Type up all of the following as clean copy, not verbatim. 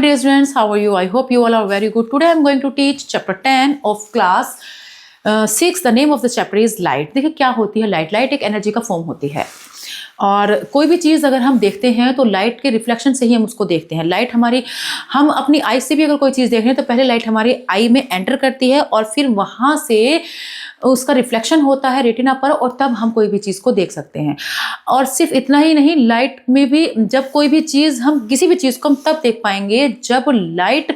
Hello dear students, how are you? I hope you all are very good. Today I am going to teach chapter 10 of class 6. The name of the chapter is light. देखिए क्या होती है light? Light एक energy का form होती है और कोई भी चीज़ अगर हम देखते हैं तो लाइट के रिफ्लेक्शन से ही हम उसको देखते हैं। लाइट हमारी, हम अपनी आई से भी अगर कोई चीज़ देख रहे हैं तो पहले लाइट हमारी आई में एंटर करती है और फिर वहाँ से उसका रिफ्लेक्शन होता है रेटिना पर और तब हम कोई भी चीज़ को देख सकते हैं। और सिर्फ इतना ही नहीं, लाइट में भी जब कोई भी चीज़, हम किसी भी चीज़ को हम तब देख पाएंगे जब लाइट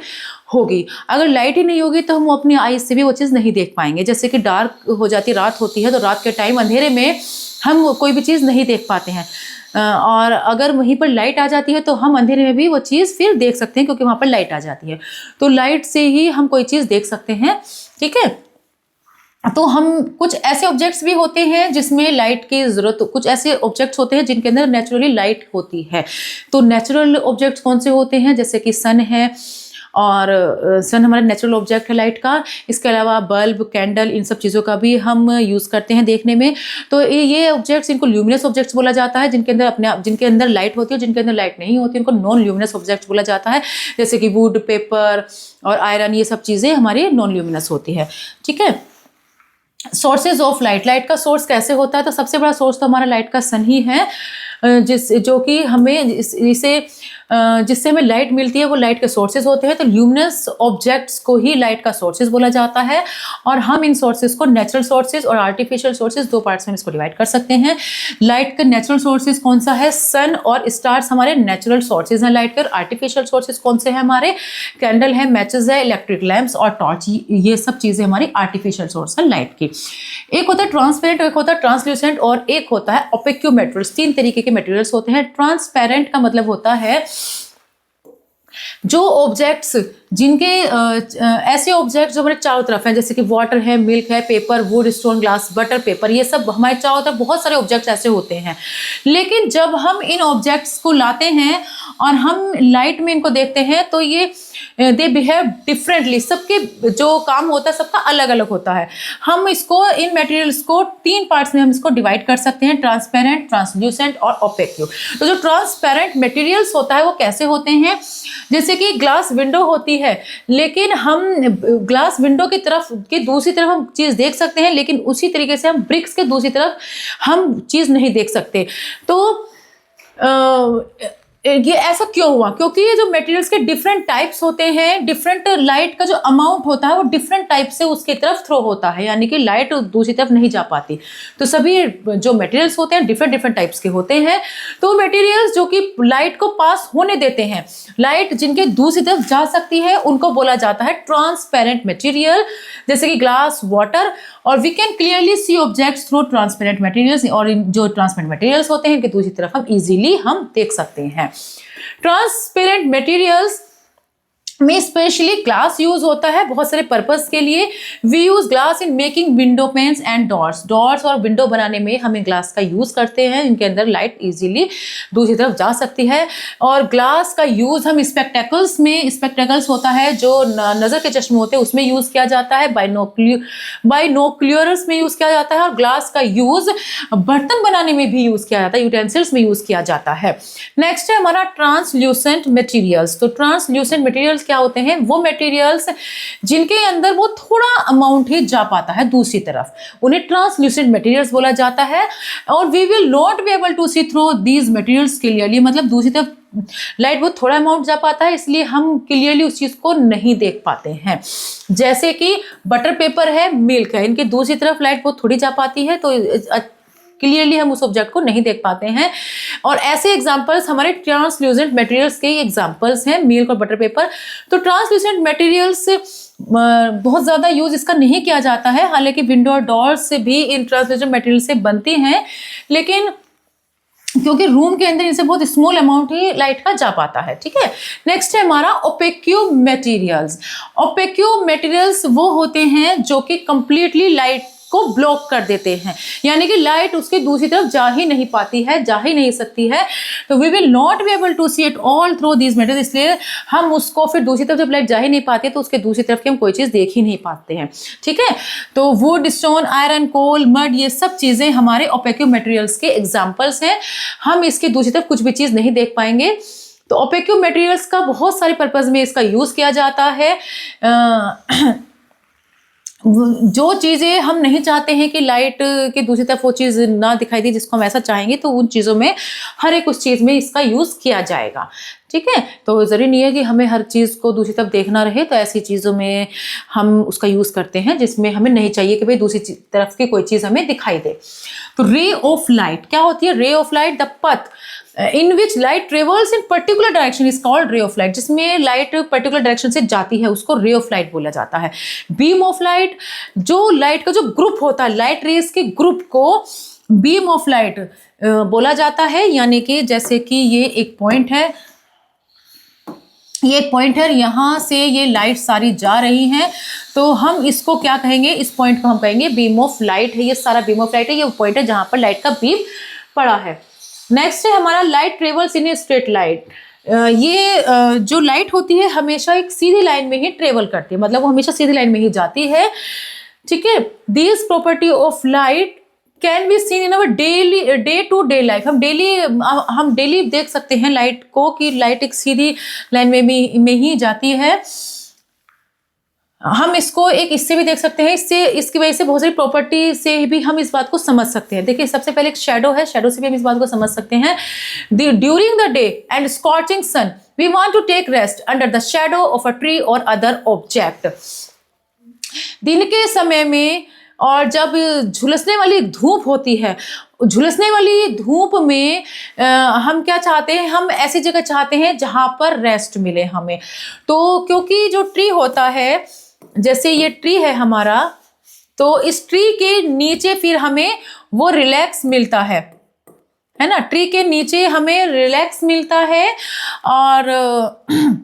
होगी। अगर लाइट ही नहीं होगी तो हम अपनी आई से भी वो चीज़ नहीं देख पाएंगे। जैसे कि डार्क हो जाती है, रात होती है तो रात के टाइम अंधेरे में हम कोई भी चीज़ नहीं देख पाते हैं और अगर वहीं पर लाइट आ जाती है तो हम अंधेरे में भी वो चीज़ फिर देख सकते हैं क्योंकि वहाँ पर लाइट आ जाती है। तो लाइट से ही हम कोई चीज़ देख सकते हैं, ठीक है। तो हम कुछ ऐसे ऑब्जेक्ट्स भी होते हैं जिसमें लाइट की ज़रूरत, कुछ ऐसे ऑब्जेक्ट्स होते हैं जिनके अंदर नेचुरली लाइट होती है। तो नेचुरल ऑब्जेक्ट्स कौन से होते हैं? जैसे कि सन है और सन हमारा नेचुरल ऑब्जेक्ट है लाइट का। इसके अलावा बल्ब, कैंडल, इन सब चीज़ों का भी हम यूज़ करते हैं देखने में। तो ये ऑब्जेक्ट्स, इनको ल्यूमिनस ऑब्जेक्ट्स बोला जाता है, जिनके अंदर अपने आप, जिनके अंदर लाइट होती है, जिनके अंदर लाइट नहीं होती, उनको नॉन ल्यूमिनस ऑब्जेक्ट्स बोला जाता है। जैसे कि वुड, पेपर और आयरन, ये सब चीज़ें हमारी नॉन ल्यूमिनस होती है, ठीक है। सोर्सेज ऑफ लाइट, लाइट का सोर्स कैसे होता है? तो सबसे बड़ा सोर्स तो हमारा लाइट का सन ही है, जो कि हमें जिससे हमें लाइट मिलती है वो लाइट के सोर्सेज होते हैं। तो ल्यूमिनस ऑब्जेक्ट्स को ही लाइट का सोर्सेज बोला जाता है और हम इन सोर्सेज को नेचुरल सोर्सेज और आर्टिफिशियल सोर्सेज, दो पार्ट्स में इसको डिवाइड कर सकते हैं। लाइट का नेचुरल सोर्सेज कौन सा है? सन और स्टार्स हमारे नेचुरल सोर्सेज हैं लाइट के। आर्टिफिशियल सोर्सेज कौन से हैं हमारे? कैंडल है, मैचेस है, इलेक्ट्रिक लैंप्स और टॉर्च, ये सब चीज़ें हमारी आर्टिफिशियल सोर्स है लाइट की। एक होता है ट्रांसपेरेंट, एक होता है ट्रांसल्यूसेंट और एक होता है ओपेक मटेरियल्स। तीन तरीके के मटेरियल्स होते हैं। ट्रांसपेरेंट का मतलब होता है जो ऑब्जेक्ट्स, जिनके ऐसे ऑब्जेक्ट्स जो हमारे चारों तरफ हैं, जैसे कि वाटर है, मिल्क है, paper, would, stone, glass, butter, paper, ये सब हमारे चारों तरफ बहुत सारे ऑब्जेक्ट्स ऐसे होते हैं। लेकिन जब हम इन ऑब्जेक्ट्स को लाते हैं और हम लाइट में इनको देखते हैं तो ये दे बिहेव डिफरेंटली। सबके जो काम होता है सबका अलग अलग होता है। हम इसको, इन मटेरियल्स को तीन पार्ट्स में हम इसको डिवाइड कर सकते हैं: ट्रांसपेरेंट, ट्रांसल्यूसेंट और ओपेक। तो जो ट्रांसपेरेंट मटेरियल्स होता है वो कैसे होते हैं? जैसे कि ग्लास विंडो होती है, लेकिन हम ग्लास विंडो की तरफ की दूसरी तरफ हम चीज़ देख सकते हैं, लेकिन उसी तरीके से हम ब्रिक्स के दूसरी तरफ हम चीज़ नहीं देख सकते। तो ये ऐसा क्यों हुआ? क्योंकि ये जो मटेरियल्स के डिफरेंट टाइप्स होते हैं, डिफरेंट लाइट का जो अमाउंट होता है वो डिफरेंट टाइप से उसकी तरफ थ्रो होता है, यानी कि लाइट दूसरी तरफ नहीं जा पाती। तो सभी जो मटेरियल्स होते हैं डिफरेंट डिफरेंट टाइप्स के होते हैं। तो मटेरियल्स जो कि लाइट को पास होने देते हैं, लाइट जिनके दूसरी तरफ जा सकती है, उनको बोला जाता है ट्रांसपेरेंट मटेरियल, जैसे कि ग्लास, वाटर। और we can clearly see objects through transparent materials. और जो ट्रांसपेरेंट मटेरियल्स होते हैं इनके दूसरी तरफ हम इजीली हम देख सकते हैं। ट्रांसपेरेंट मटेरियल्स में स्पेशली ग्लास यूज होता है बहुत सारे पर्पस के लिए। We use glass in making window panes and doors और विंडो बनाने में हम ग्लास का यूज करते हैं। इनके अंदर लाइट इजीली दूसरी तरफ जा सकती है। और ग्लास का यूज हम स्पेक्टेकल्स में, स्पेक्टेकल्स होता है जो नजर के चश्मे होते हैं उसमें यूज किया जाता है। बाइनोक्यूलर्स में यूज किया जाता है। और ग्लास का यूज बर्तन बनाने में भी यूज किया जाता है, यूटेंसिल्स में यूज किया जाता है। नेक्स्ट है हमारा ट्रांसल्यूसेंट मटेरियल्स। तो ट्रांसल्यूसेंट मटेरियल्स क्या होते हैं? वो मटेरियल्स जिनके अंदर वो थोड़ा अमाउंट ही जा पाता है दूसरी तरफ, उन्हें ट्रांसल्यूसेंट मटेरियल्स बोला जाता है। और we will not be able to see through these materials clearly, मतलब दूसरी तरफ लाइट वो थोड़ा अमाउंट जा पाता है, इसलिए हम क्लियरली उस चीज को नहीं देख पाते हैं। जैसे कि बटर पेपर है, मिल्क है, इनकी दूसरी तरफ लाइट वो थोड़ी जा पाती है, तो क्लियरली हम उस ऑब्जेक्ट को नहीं देख पाते हैं। और ऐसे एग्जांपल्स हमारे ट्रांसल्यूसेंट मटेरियल्स के एग्जांपल्स हैं, मिल्क और बटर पेपर। तो ट्रांसल्यूसेंट मटेरियल्स बहुत ज़्यादा यूज इसका नहीं किया जाता है, हालांकि विंडो और डोर्स से भी इन ट्रांसल्यूसेंट मटेरियल से बनती हैं, लेकिन क्योंकि रूम के अंदर इनसे बहुत स्मॉल अमाउंट ही लाइट का जा पाता है, ठीक है। नेक्स्ट है हमारा ओपेक्यू मटेरियल्स। ओपेक्यू मटेरियल्स वो होते हैं जो कि कंप्लीटली लाइट को ब्लॉक कर देते हैं, यानी कि लाइट उसके दूसरी तरफ जा ही नहीं पाती है, जा ही नहीं सकती है। तो we will not be able to see it all through these materials, इसलिए हम उसको फिर दूसरी तरफ जब लाइट जा ही नहीं पाती है तो उसके दूसरी तरफ की हम कोई चीज़ देख ही नहीं पाते हैं, ठीक है। तो wood, stone, iron, coal, mud, ये सब चीज़ें हमारे ओपेक मटेरियल्स के एग्जाम्पल्स हैं। हम इसके दूसरी तरफ कुछ भी चीज़ नहीं देख पाएंगे। तो ओपेक्यू मटेरियल्स का बहुत सारे पर्पज में इसका यूज किया जाता है। जो चीज़ें हम नहीं चाहते हैं कि लाइट की दूसरी तरफ वो चीज़ ना दिखाई दे जिसको हम ऐसा चाहेंगे, तो उन चीज़ों में हर एक उस चीज़ में इसका यूज़ किया जाएगा। ठीक है, तो ज़रूरी नहीं है कि हमें हर चीज़ को दूसरी तरफ देखना रहे, तो ऐसी चीज़ों में हम उसका यूज़ करते हैं जिसमें हमें नहीं चाहिए कि भाई दूसरी तरफ की कोई चीज़ हमें दिखाई दे। तो रे ऑफ लाइट क्या होती है? Ray of light the path in which light travels in particular direction is called ray of light. जिसमें लाइट पर्टिकुलर डायरेक्शन से जाती है उसको रे ऑफ लाइट बोला जाता है। बीम ऑफ लाइट, जो लाइट का जो ग्रुप होता है, लाइट रेज के ग्रुप को बीम ऑफ लाइट बोला जाता है। यानी कि जैसे कि ये एक पॉइंट है, ये एक पॉइंट है, यहाँ से ये लाइट सारी जा रही हैं, तो हम इसको क्या कहेंगे? इस पॉइंट को हम कहेंगे बीम ऑफ लाइट है। ये सारा बीम ऑफ लाइट है, ये पॉइंट है जहां पर लाइट का बीम पड़ा है। नेक्स्ट है हमारा light travels in a straight light. ये जो लाइट होती है हमेशा एक सीधी लाइन में ही ट्रेवल करती है, मतलब वो हमेशा सीधी लाइन में ही जाती है। ठीक है, this property of light can be seen in our daily day to day life. हम डेली देख सकते हैं लाइट को कि लाइट एक सीधी लाइन में ही जाती है। हम इसको एक इससे भी देख सकते हैं, इसकी वजह से बहुत सारी प्रॉपर्टी से भी हम इस बात को समझ सकते हैं। देखिए सबसे पहले एक शेडो है, शेडो से भी हम इस बात को समझ सकते हैं। During the day and scorching sun we want to take rest under the shadow of a tree और अदर ऑब्जेक्ट। दिन के समय में और जब झुलसने वाली धूप होती है, झुलसने वाली धूप में हम क्या चाहते हैं? हम ऐसी जगह चाहते हैं जहां पर रेस्ट मिले हमें। तो क्योंकि जो ट्री होता है, जैसे ये ट्री है हमारा, तो इस ट्री के नीचे फिर हमें वो रिलैक्स मिलता है ना? ट्री के नीचे हमें रिलैक्स मिलता है। और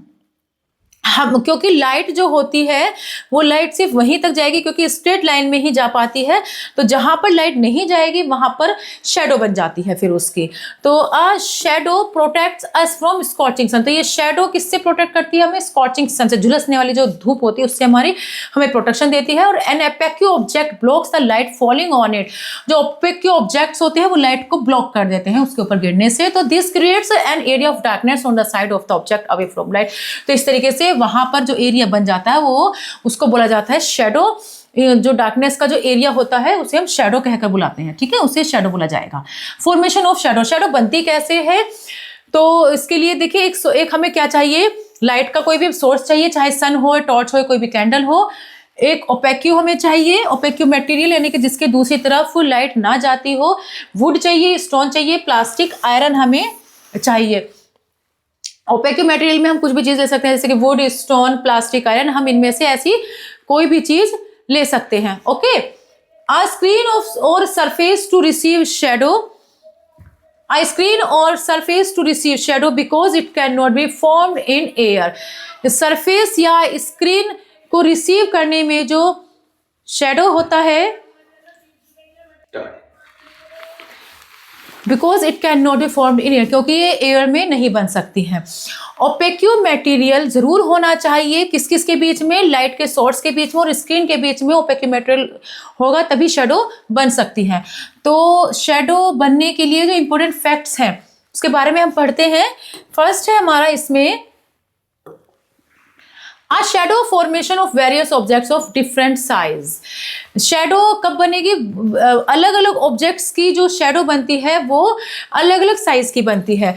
हम क्योंकि लाइट जो होती है वो लाइट सिर्फ वहीं तक जाएगी क्योंकि स्ट्रेट लाइन में ही जा पाती है, तो जहां पर लाइट नहीं जाएगी वहां पर शेडो बन जाती है फिर उसकी। तो a shadow protects us from scorching sun. तो ये शेडो किससे प्रोटेक्ट करती है हमें? स्कॉचिंग सन से, झुलसने वाली जो धूप होती है उससे हमें प्रोटेक्शन देती है। और an opaque object blocks the light falling on it. जो ओपेक्यू ऑब्जेक्ट्स होते हैं वो लाइट को ब्लॉक कर देते हैं उसके ऊपर गिरने से। तो this creates an area of darkness on the side of the object away from light. तो इस तरीके से वहां पर जो एरिया बन जाता है वो उसको बोला जाता है शेडो। जो डार्कनेस का जो एरिया होता है उसे हम शेडो कहकर बुलाते हैं। ठीक है, उसे शेडो बोला जाएगा। फॉर्मेशन ऑफ शेडो, शेडो बनती कैसे है? तो इसके लिए देखिए एक हमें क्या चाहिए? लाइट का कोई भी सोर्स चाहिए, चाहे सन हो, टॉर्च हो, कोई भी कैंडल हो। एक ओपेक्यू हमें चाहिए, ओपेक्यू मटेरियल यानी कि जिसके दूसरी तरफ लाइट ना जाती हो। वुड चाहिए, स्टोन चाहिए, प्लास्टिक, आयरन हमें चाहिए। ओपेक्यू मटेरियल में हम कुछ भी चीज ले सकते हैं, जैसे कि वुड, स्टोन, प्लास्टिक, आयरन। हम इनमें से ऐसी कोई भी चीज ले सकते हैं। Okay, a screen of or surface to receive shadow, a screen or surface to receive shadow because it cannot be formed in air। Surface या स्क्रीन को रिसीव करने में जो शेडो होता है, because it can not be formed in air, क्योंकि ये air में नहीं बन सकती है। ओपेक्यू मटेरियल जरूर होना चाहिए किस किस के बीच में? लाइट के सोर्स के बीच में और स्क्रीन के बीच में ओपेक्यू मटेरियल होगा, तभी शेडो बन सकती है। तो शेडो बनने के लिए जो इंपॉर्टेंट फैक्ट्स हैं उसके बारे में हम पढ़ते हैं। फर्स्ट है हमारा इसमें a shadow formation of various objects of different size. Shadow कब बनेगी? अलग अलग ऑब्जेक्ट्स की जो शेडो बनती है वो अलग अलग साइज की बनती है।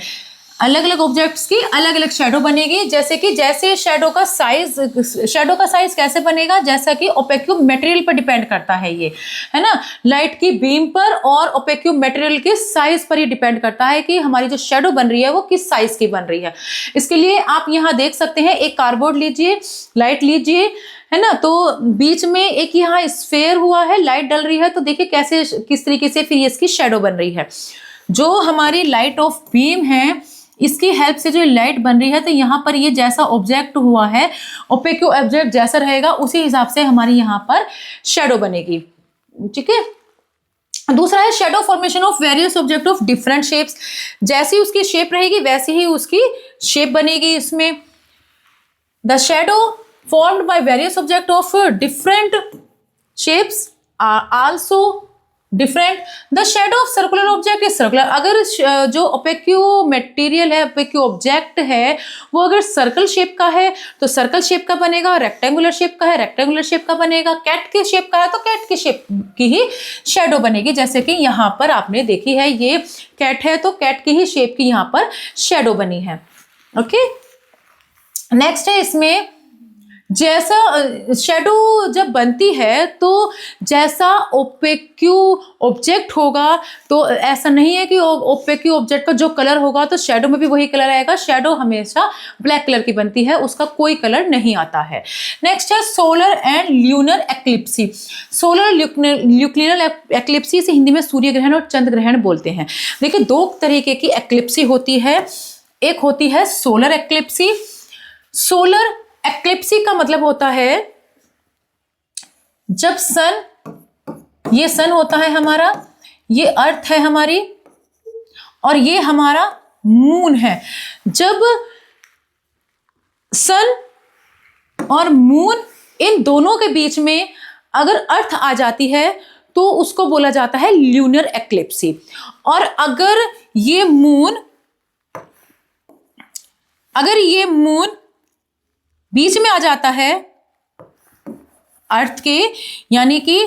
अलग अलग ऑब्जेक्ट्स की अलग अलग शेडो बनेगी। जैसे शेडो का साइज कैसे बनेगा? जैसा कि ओपेक्यू मटेरियल पर डिपेंड करता है, ये है ना, लाइट की बीम पर और ओपेक्यू मटेरियल के साइज पर ही डिपेंड करता है कि हमारी जो शेडो बन रही है वो किस साइज की बन रही है। इसके लिए आप यहाँ देख सकते हैं, एक कार्डबोर्ड लीजिए, लाइट लीजिए, है ना, तो बीच में एक यहाँ स्फेयर हुआ है, लाइट डल रही है, तो देखिए कैसे किस तरीके से फिर इसकी शेडो बन रही है। जो हमारी लाइट ऑफ बीम है इसकी हेल्प से जो लाइट बन रही है, तो यहाँ पर ये जैसा ऑब्जेक्ट हुआ है, ओपेक्यू ऑब्जेक्ट जैसा रहेगा उसी हिसाब से हमारी यहाँ पर शेडो बनेगी। ठीक है, दूसरा है shadow formation of various object of different shapes. जैसी उसकी शेप रहेगी वैसी ही उसकी शेप बनेगी। इसमें the shadow formed by various object of different shapes are also different. The shadow of circular object is circular. अगर जो ओपेक्यू मटेरियल है, ओपेक्यू ऑब्जेक्ट है, वो अगर सर्कल शेप का है तो सर्कल शेप का बनेगा, रेक्टेंगुलर शेप का है रेक्टेंगुलर शेप का बनेगा, कैट के शेप का है तो कैट के शेप की ही शेडो बनेगी। जैसे कि यहाँ पर आपने देखी है, ये कैट है तो कैट की ही शेप की यहाँ पर शेडो बनी है। ओके, नेक्स्ट है इसमें जैसा शेडो जब बनती है तो जैसा ओपेक्यू ऑब्जेक्ट होगा, तो ऐसा नहीं है कि ओपेक्यू ऑब्जेक्ट का जो कलर होगा तो शेडो में भी वही कलर आएगा। शेडो हमेशा ब्लैक कलर की बनती है, उसका कोई कलर नहीं आता है। नेक्स्ट है solar and lunar eclipse. Solar lunar eclipse से हिंदी में सूर्य ग्रहण और चंद्र ग्रहण बोलते हैं। देखिए, दो तरीके की एक्लिप्सी होती है। एक होती है सोलर एक्लिप्सी। सोलर एक्लिप्सी का मतलब होता है जब सन, ये सन होता है हमारा, ये अर्थ है हमारी, और ये हमारा मून है। जब सन और मून इन दोनों के बीच में अगर अर्थ आ जाती है तो उसको बोला जाता है ल्यूनर एक्लिप्सी। और अगर ये मून बीच में आ जाता है अर्थ के, यानी कि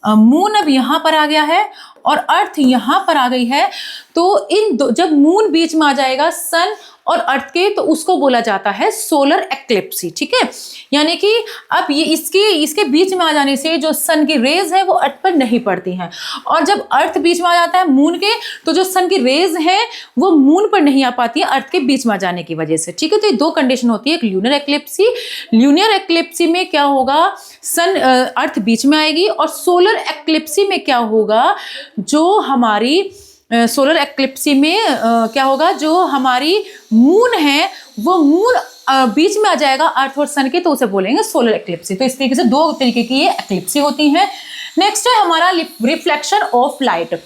मून अब यहां पर आ गया है और अर्थ यहां पर आ गई है, तो जब मून बीच में आ जाएगा सन और अर्थ के, तो उसको बोला जाता है सोलर एक्लिप्सी। ठीक है, यानी कि अब ये इसके बीच में आ जाने से जो सन की रेज है वो अर्थ पर नहीं पड़ती हैं, और जब अर्थ बीच में आ जाता है मून के, तो जो सन की रेज है वो मून पर नहीं आ पाती है अर्थ के बीच में आ जाने की वजह से। ठीक है, तो ये दो कंडीशन होती है, एक ल्यूनर एक्लिप्सी। ल्यूनर एक्लिप्सी में क्या होगा, सन अर्थ बीच में आएगी, और सोलर एक्लिप्सी में क्या होगा, जो हमारी सोलर एक्लिप्सी में क्या होगा, जो हमारी मून है वो मून बीच में आ जाएगा अर्थ और सन के, तो उसे बोलेंगे सोलर एक्लिप्सी। तो इस तरीके से दो तरीके की ये एक्लिप्सी होती हैं। नेक्स्ट है हमारा रिफ्लेक्शन ऑफ लाइट।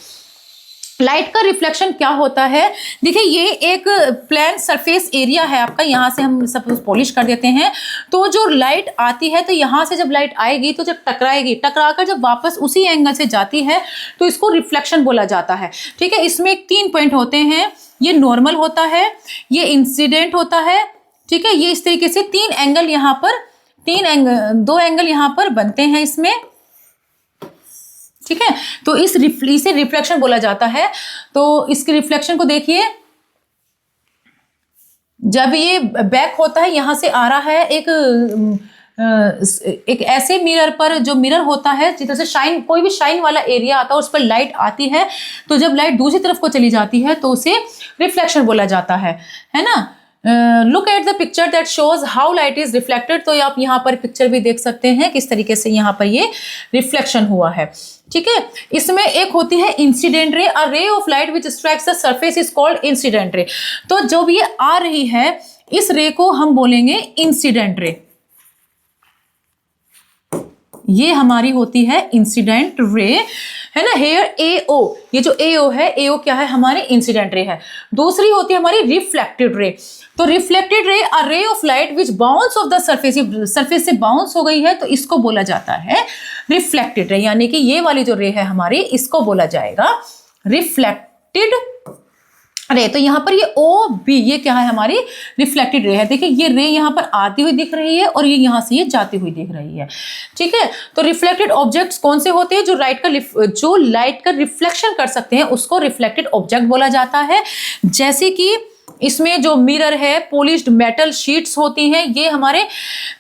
लाइट का रिफ्लेक्शन क्या होता है, देखिए ये एक प्लेन सरफेस एरिया है आपका, यहाँ से हम सब पॉलिश कर देते हैं, तो जो लाइट आती है, तो यहाँ से जब लाइट आएगी तो जब टकराएगी, टकराकर जब वापस उसी एंगल से जाती है तो इसको रिफ्लेक्शन बोला जाता है। ठीक है, इसमें 3 पॉइंट होते हैं, ये नॉर्मल होता है, ये इंसिडेंट होता है। ठीक है, ये इस तरीके से 3 एंगल यहाँ पर, 2 एंगल यहाँ पर बनते हैं इसमें। ठीक है, तो इसे रिफ्लेक्शन बोला जाता है। तो इसके रिफ्लेक्शन को देखिए, जब ये बैक होता है, यहां से आ रहा है एक ऐसे मिरर पर, जो मिरर होता है जिधर से शाइन, कोई भी शाइन वाला एरिया आता है, उस पर लाइट आती है, तो जब लाइट दूसरी तरफ को चली जाती है तो उसे रिफ्लेक्शन बोला जाता है ना। Look at the picture that shows how light is reflected. तो आप यहाँ पर पिक्चर भी देख सकते हैं किस तरीके से यहाँ पर ये रिफ्लेक्शन हुआ है। ठीक है, इसमें एक होती है incident ray. A ray of light which strikes the surface is called incident ray. तो जब ये आ रही है, इस रे को हम बोलेंगे इंसिडेंट रे। ये हमारी होती है इंसिडेंट रे, है ना। हेयर एओ, ये जो एओ है, एओ क्या है, हमारी इंसिडेंट रे है। दूसरी होती है हमारी रिफ्लेक्टेड रे। तो reflected ray, a ray of light which bounce off the surface, surface से बाउंस हो गई है तो इसको बोला जाता है रिफ्लेक्टेड रे, यानी कि ये वाली जो रे है हमारी, इसको बोला जाएगा रिफ्लेक्टेड रे। तो यहाँ पर ये ओ बी, ये क्या है, हमारी रिफ्लेक्टेड रे है। देखिए ये रे यहाँ पर आती हुई दिख रही है और ये यहाँ से ये जाती हुई दिख रही है। ठीक है, तो रिफ्लेक्टेड ऑब्जेक्ट्स कौन से होते हैं, जो लाइट का रिफ्लेक्शन कर सकते हैं, उसको रिफ्लेक्टेड ऑब्जेक्ट बोला जाता है। जैसे कि इसमें जो मिरर है, पॉलिश्ड मेटल शीट्स होती हैं, ये हमारे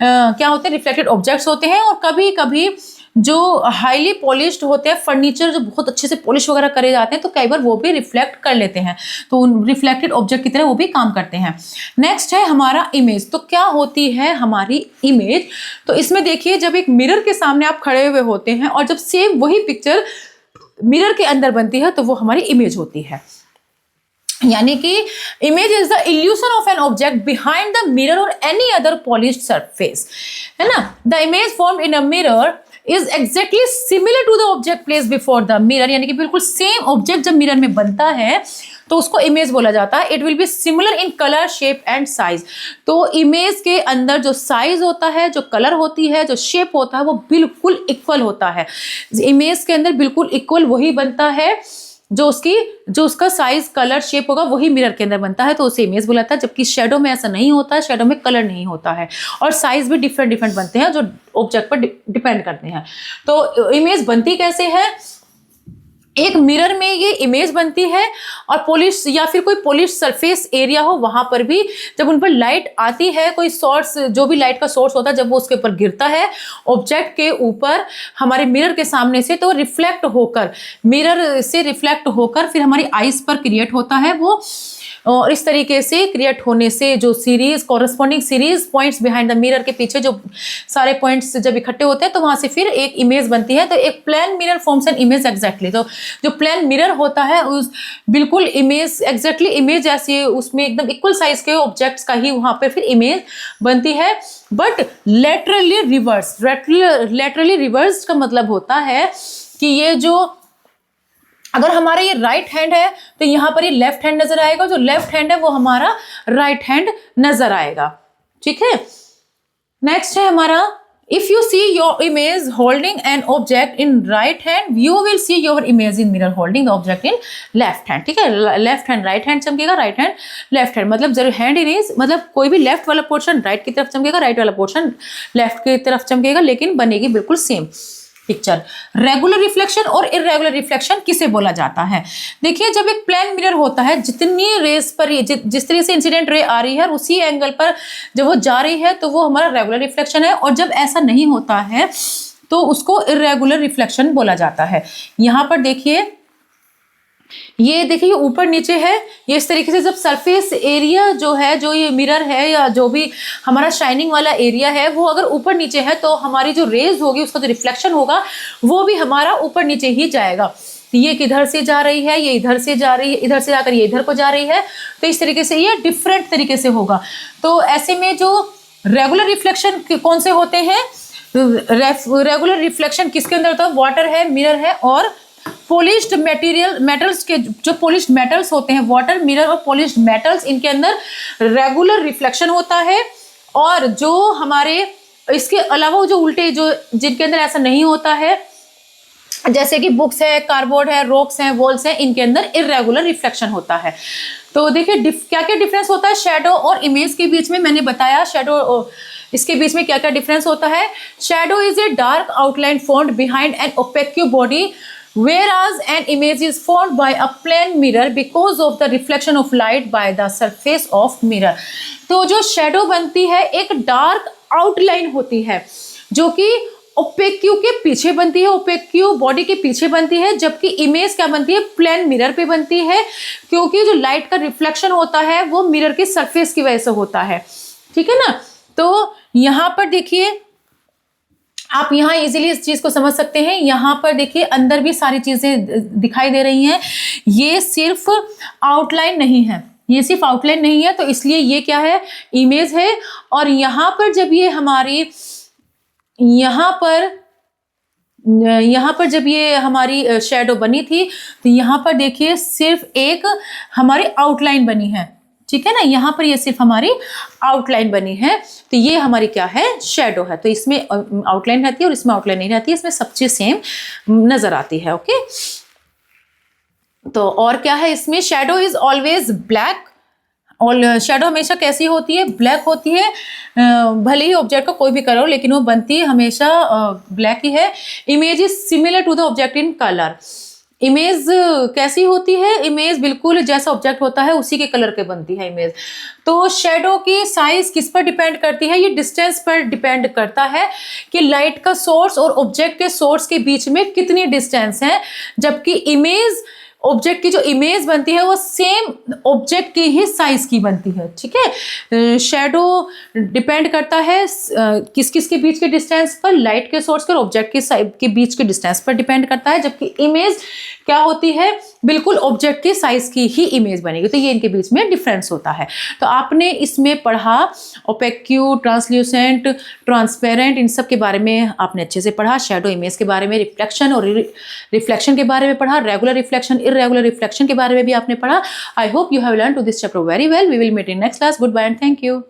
क्या होते हैं, रिफ्लेक्टेड ऑब्जेक्ट्स होते हैं। और कभी कभी जो हाईली पॉलिश्ड होते हैं फर्नीचर, जो बहुत अच्छे से पॉलिश वगैरह करे जाते हैं, तो कई बार वो भी रिफ्लेक्ट कर लेते हैं, तो रिफ्लेक्टेड ऑब्जेक्ट की तरह वो भी काम करते हैं। नेक्स्ट है हमारा इमेज। तो क्या होती है हमारी इमेज, तो इसमें देखिए, जब एक मिरर के सामने आप खड़े हुए होते हैं और जब सेम वही पिक्चर मिरर के अंदर बनती है, तो वो हमारी इमेज होती है। यानी कि image is the illusion of an object behind the mirror or any other polished surface, है ना। The image formed in a mirror is exactly similar to the object place before the mirror, यानी कि बिल्कुल same object जब mirror में बनता है तो उसको इमेज बोला जाता है। It will be similar in colour, shape and size. तो इमेज के अंदर जो साइज होता है, जो कलर होती है, जो शेप होता है, वो बिल्कुल इक्वल होता है। इमेज के अंदर बिल्कुल इक्वल वही बनता है जो उसका साइज, कलर, शेप होगा, वही मिरर के अंदर बनता है, तो उसे इमेज बुलाता है। जबकि शेडो में ऐसा नहीं होता है, शेडो में कलर नहीं होता है और साइज भी डिफरेंट डिफरेंट बनते हैं जो ऑब्जेक्ट पर डिपेंड करते हैं। तो इमेज बनती कैसे है? एक मिरर में ये इमेज बनती है और पॉलिश या फिर कोई पॉलिश सरफेस एरिया हो, वहां पर भी जब उन पर लाइट आती है, कोई सोर्स, जो भी लाइट का सोर्स होता है, जब वो उसके ऊपर गिरता है ऑब्जेक्ट के ऊपर हमारे मिरर के सामने से, तो रिफ्लेक्ट होकर, मिरर से रिफ्लेक्ट होकर फिर हमारी आईज पर क्रिएट होता है वो। और इस तरीके से क्रिएट होने से जो series, corresponding series points behind the mirror के पीछे जो सारे पॉइंट्स जब इकट्ठे होते हैं तो वहां से फिर एक इमेज बनती है। तो एक plane mirror forms an image exactly. तो जो प्लेन मिरर होता है उस बिल्कुल इमेज, एग्जैक्टली इमेज ऐसी, उसमें एकदम इक्वल साइज के ऑब्जेक्ट्स का ही वहां पर फिर इमेज बनती है। But laterally reverse, laterally reverse का मतलब होता है कि ये जो, अगर हमारा ये राइट हैंड है तो यहाँ पर ये लेफ्ट हैंड नजर आएगा, जो लेफ्ट हैंड है वो हमारा राइट हैंड नजर आएगा। ठीक है, नेक्स्ट है हमारा, if you see your image holding an object in right hand, you will see your image in mirror holding the object in left hand. ठीक है, लेफ्ट हैंड राइट हैंड चमकेगा, right hand left hand, मतलब जरूर hand image, मतलब कोई भी left वाला portion right की तरफ चमकेगा, राइट वाला पोर्शन लेफ्ट की तरफ चमकेगा, लेकिन बनेगी बिल्कुल सेम पिक्चर। रेगुलर रिफ्लेक्शन और इरेगुलर रिफ्लेक्शन किसे बोला जाता है? देखिए, जब एक प्लेन मिरर होता है, जितनी रेस पर जिस तरह से इंसिडेंट रे आ रही है उसी एंगल पर जब वो जा रही है तो वो हमारा रेगुलर रिफ्लेक्शन है। और जब ऐसा नहीं होता है तो उसको इरेगुलर रिफ्लेक्शन बोला जाता है। यहां पर देखिए, ये देखिए ऊपर नीचे है, ये इस तरीके से जब सरफेस एरिया जो है, जो ये मिरर है या जो भी हमारा शाइनिंग वाला एरिया है, वो अगर ऊपर नीचे है तो हमारी जो रेज होगी, उसका जो रिफ्लेक्शन होगा वो भी हमारा ऊपर नीचे ही जाएगा। ये किधर से जा रही है, ये इधर से जा रही है, इधर से जाकर ये इधर को जा रही है, तो इस तरीके से ये डिफरेंट तरीके से होगा। तो ऐसे में जो रेगुलर रिफ्लेक्शन कौन से होते हैं? रेगुलर रिफ्लेक्शन किसके अंदर होता है? वाटर है, मिरर है और पॉलिश्ड मटेरियल, मेटल्स के जो पॉलिश्ड मेटल्स होते हैं, वाटर, मिरर और पॉलिश्ड मेटल्स, इनके अंदर रेगुलर रिफ्लेक्शन होता है। और जो हमारे इसके अलावा जो उल्टे, जो जिनके अंदर ऐसा नहीं होता है, जैसे कि बुक्स है, कार्डबोर्ड है, रॉक्स हैं, वॉल्स हैं, इनके अंदर इरेगुलर रिफ्लेक्शन होता है। तो देखिए क्या क्या डिफरेंस होता है शैडो और इमेज के बीच में। मैंने बताया शैडो, इसके बीच में क्या क्या डिफरेंस होता है। Shadow is a dark outline formed behind an opaque body, whereas an image is formed by a plane mirror because of the reflection of light by the surface of mirror। तो जो shadow बनती है एक dark outline होती है जो कि ओपेक्यू के पीछे बनती है, ओपेक्यू बॉडी के पीछे बनती है, जबकि इमेज क्या बनती है? प्लेन मिरर पे बनती है, क्योंकि जो लाइट का रिफ्लेक्शन होता है वो मिरर की सरफेस की वजह से होता है। ठीक है ना? तो यहाँ पर देखिए, आप यहाँ इजीली इस चीज को समझ सकते हैं। यहाँ पर देखिए अंदर भी सारी चीजें दिखाई दे रही हैं। ये सिर्फ आउटलाइन नहीं है, ये सिर्फ आउटलाइन नहीं है, तो इसलिए ये क्या है? इमेज है। और यहाँ पर जब ये हमारी यहाँ पर जब ये हमारी शैडो बनी थी तो यहाँ पर देखिए सिर्फ एक हमारी आउटलाइन बनी है। ठीक है ना? यहाँ पर ये सिर्फ हमारी आउटलाइन बनी है, तो ये हमारी क्या है? शैडो है। तो इसमें आउटलाइन रहती है और इसमें आउटलाइन नहीं रहती है, इसमें सब चीज सेम नजर आती है। ओके, तो और क्या है इसमें? Shadow is always black. और शैडो हमेशा कैसी होती है? ब्लैक होती है। भले ही ऑब्जेक्ट का कोई भी कलर हो, लेकिन वो बनती है हमेशा ब्लैक ही है। Image is similar to the object in colour. Image कैसी होती है? इमेज बिल्कुल जैसा ऑब्जेक्ट होता है उसी के कलर के बनती है इमेज। तो शैडो की साइज किस पर डिपेंड करती है? ये डिस्टेंस पर डिपेंड करता है कि लाइट का सोर्स और ऑब्जेक्ट के सोर्स के बीच में कितनी डिस्टेंस है, जबकि इमेज, ऑब्जेक्ट की जो इमेज बनती है वो सेम ऑब्जेक्ट की ही साइज की बनती है। ठीक है, शैडो डिपेंड करता है किस किस के बीच के डिस्टेंस पर? लाइट के सोर्स और ऑब्जेक्ट के बीच के डिस्टेंस पर डिपेंड करता है, जबकि इमेज क्या होती है, बिल्कुल ऑब्जेक्ट के साइज की ही इमेज बनेगी। तो ये इनके बीच में डिफरेंस होता है। तो आपने इसमें पढ़ा ओपेक्यू, ट्रांसल्यूसेंट, ट्रांसपेरेंट, इन सब के बारे में आपने अच्छे से पढ़ा। शैडो इमेज के बारे में, रिफ्लेक्शन और रिफ्लेक्शन के बारे में पढ़ा, रेगुलर रिफ्लेक्शन, इरेगुलर रिफ्लेक्शन के बारे में भी आपने पढ़ा। I hope you have learn to this chapter very well. We will meet in next class. Good bye and thank you.